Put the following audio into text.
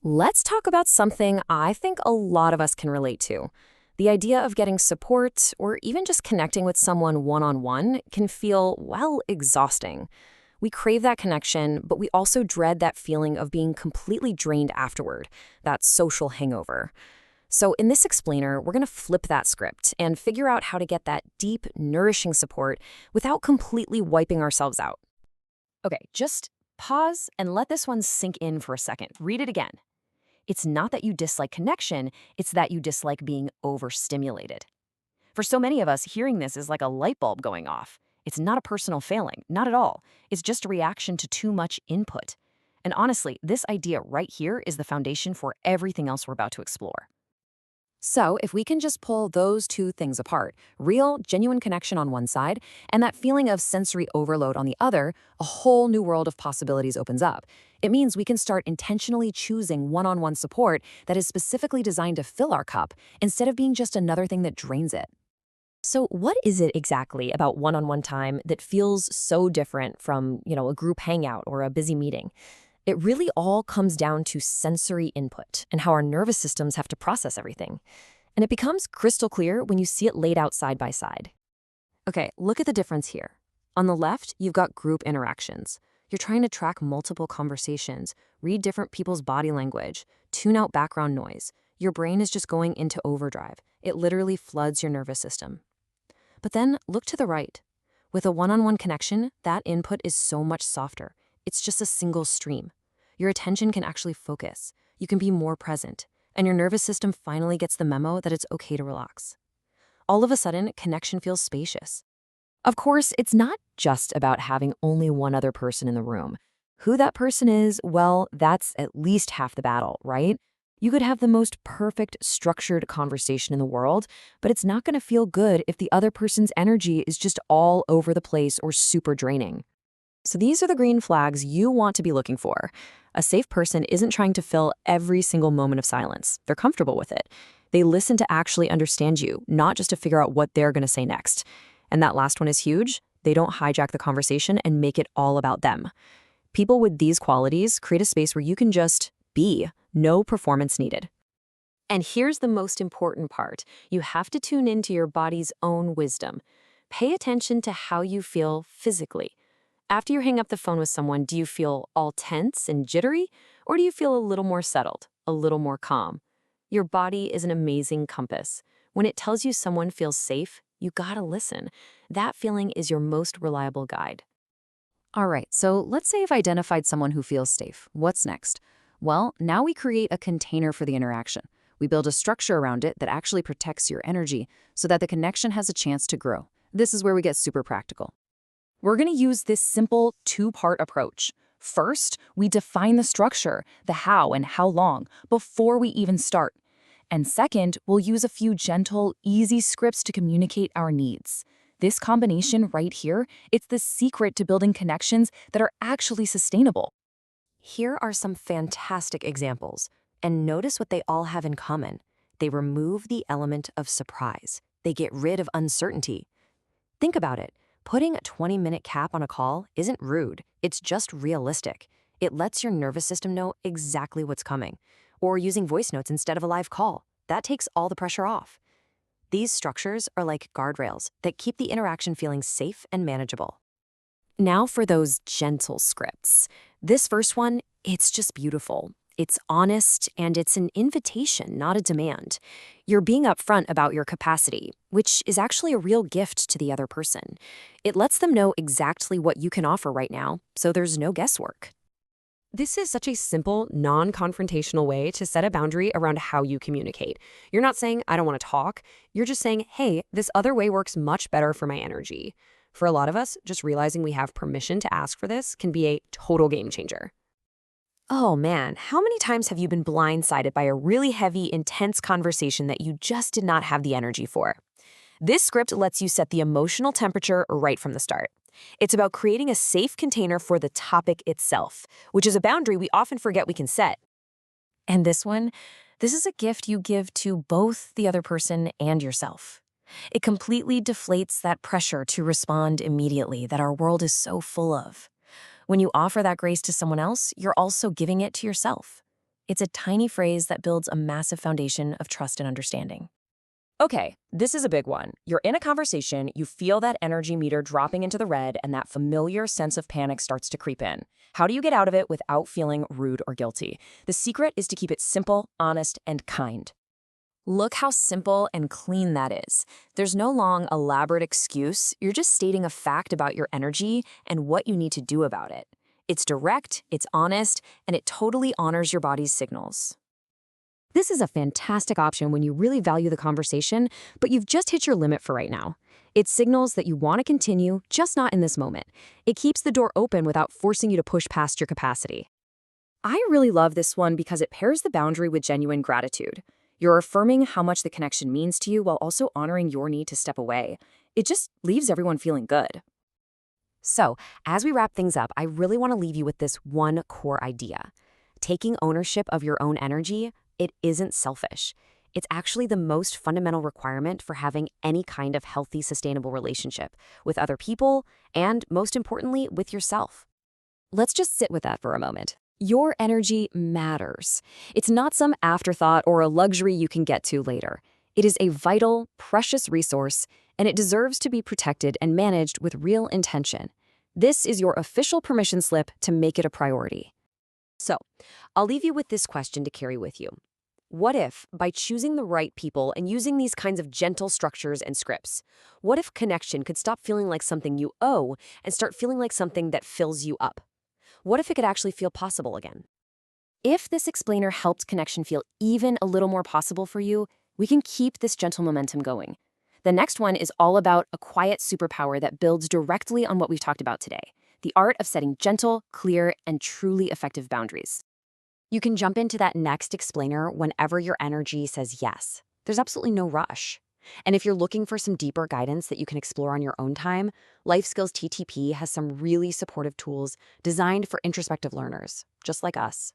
Let's talk about something I think a lot of us can relate to. The idea of getting support or even just connecting with someone one-on-one can feel, well, exhausting. We crave that connection, but we also dread that feeling of being completely drained afterward, that social hangover. So in this explainer, we're going to flip that script and figure out how to get that deep, nourishing support without completely wiping ourselves out. Okay, just pause and let this one sink in for a second. Read it again. It's not that you dislike connection, it's that you dislike being overstimulated. For so many of us, hearing this is like a light bulb going off. It's not a personal failing, not at all. It's just a reaction to too much input. And honestly, this idea right here is the foundation for everything else we're about to explore. So, if we can just pull those two things apart, real, genuine connection on one side, and that feeling of sensory overload on the other, a whole new world of possibilities opens up. It means we can start intentionally choosing one-on-one support that is specifically designed to fill our cup, instead of being just another thing that drains it. So what is it exactly about one-on-one time that feels so different from, a group hangout or a busy meeting? It really all comes down to sensory input and how our nervous systems have to process everything. And it becomes crystal clear when you see it laid out side by side. Okay, look at the difference here. On the left, you've got group interactions. You're trying to track multiple conversations, read different people's body language, tune out background noise. Your brain is just going into overdrive. It literally floods your nervous system. But then look to the right. With a one-on-one connection, that input is so much softer. It's just a single stream. Your attention can actually focus. You can be more present. And your nervous system finally gets the memo that it's okay to relax. All of a sudden, connection feels spacious. Of course, it's not just about having only one other person in the room. Who that person is, well, that's at least half the battle, right? You could have the most perfect, structured conversation in the world, but it's not going to feel good if the other person's energy is just all over the place or super draining. So these are the green flags you want to be looking for. A safe person isn't trying to fill every single moment of silence. They're comfortable with it. They listen to actually understand you, not just to figure out what they're going to say next. And that last one is huge. They don't hijack the conversation and make it all about them. People with these qualities create a space where you can just be, no performance needed. And here's the most important part. You have to tune into your body's own wisdom. Pay attention to how you feel physically. After you hang up the phone with someone, do you feel all tense and jittery? Or do you feel a little more settled, a little more calm? Your body is an amazing compass. When it tells you someone feels safe, you gotta listen. That feeling is your most reliable guide. All right, so let's say I've identified someone who feels safe. What's next? Well, now we create a container for the interaction. We build a structure around it that actually protects your energy so that the connection has a chance to grow. This is where we get super practical. We're going to use this simple two-part approach. First, we define the structure, the how and how long, before we even start. And second, we'll use a few gentle, easy scripts to communicate our needs. This combination right here, it's the secret to building connections that are actually sustainable. Here are some fantastic examples, and notice what they all have in common. They remove the element of surprise. They get rid of uncertainty. Think about it. Putting a 20-minute cap on a call isn't rude, it's just realistic. It lets your nervous system know exactly what's coming. Or using voice notes instead of a live call. That takes all the pressure off. These structures are like guardrails that keep the interaction feeling safe and manageable. Now for those gentle scripts. This first one, it's just beautiful. It's honest, and it's an invitation, not a demand. You're being upfront about your capacity, which is actually a real gift to the other person. It lets them know exactly what you can offer right now, so there's no guesswork. This is such a simple, non-confrontational way to set a boundary around how you communicate. You're not saying, I don't want to talk. You're just saying, hey, this other way works much better for my energy. For a lot of us, just realizing we have permission to ask for this can be a total game changer. Oh man, how many times have you been blindsided by a really heavy, intense conversation that you just did not have the energy for? This script lets you set the emotional temperature right from the start. It's about creating a safe container for the topic itself, which is a boundary we often forget we can set. And this is a gift you give to both the other person and yourself. It completely deflates that pressure to respond immediately that our world is so full of. When you offer that grace to someone else, you're also giving it to yourself. It's a tiny phrase that builds a massive foundation of trust and understanding. Okay, this is a big one. You're in a conversation, you feel that energy meter dropping into the red, and that familiar sense of panic starts to creep in. How do you get out of it without feeling rude or guilty? The secret is to keep it simple, honest, and kind. Look how simple and clean that is. There's no long, elaborate excuse. You're just stating a fact about your energy and what you need to do about it. It's direct, it's honest, and it totally honors your body's signals. This is a fantastic option when you really value the conversation, but you've just hit your limit for right now. It signals that you want to continue, just not in this moment. It keeps the door open without forcing you to push past your capacity. I really love this one because it pairs the boundary with genuine gratitude. You're affirming how much the connection means to you while also honoring your need to step away. It just leaves everyone feeling good. So, as we wrap things up, I really want to leave you with this one core idea. Taking ownership of your own energy, it isn't selfish. It's actually the most fundamental requirement for having any kind of healthy, sustainable relationship with other people and, most importantly, with yourself. Let's just sit with that for a moment. Your energy matters. It's not some afterthought or a luxury you can get to later. It is a vital, precious resource, and it deserves to be protected and managed with real intention. This is your official permission slip to make it a priority. So, I'll leave you with this question to carry with you. What if, by choosing the right people and using these kinds of gentle structures and scripts, what if connection could stop feeling like something you owe and start feeling like something that fills you up? What if it could actually feel possible again? If this explainer helped connection feel even a little more possible for you, we can keep this gentle momentum going. The next one is all about a quiet superpower that builds directly on what we've talked about today, the art of setting gentle, clear, and truly effective boundaries. You can jump into that next explainer whenever your energy says yes. There's absolutely no rush. And if you're looking for some deeper guidance that you can explore on your own time, Life Skills TTP has some really supportive tools designed for introspective learners, just like us.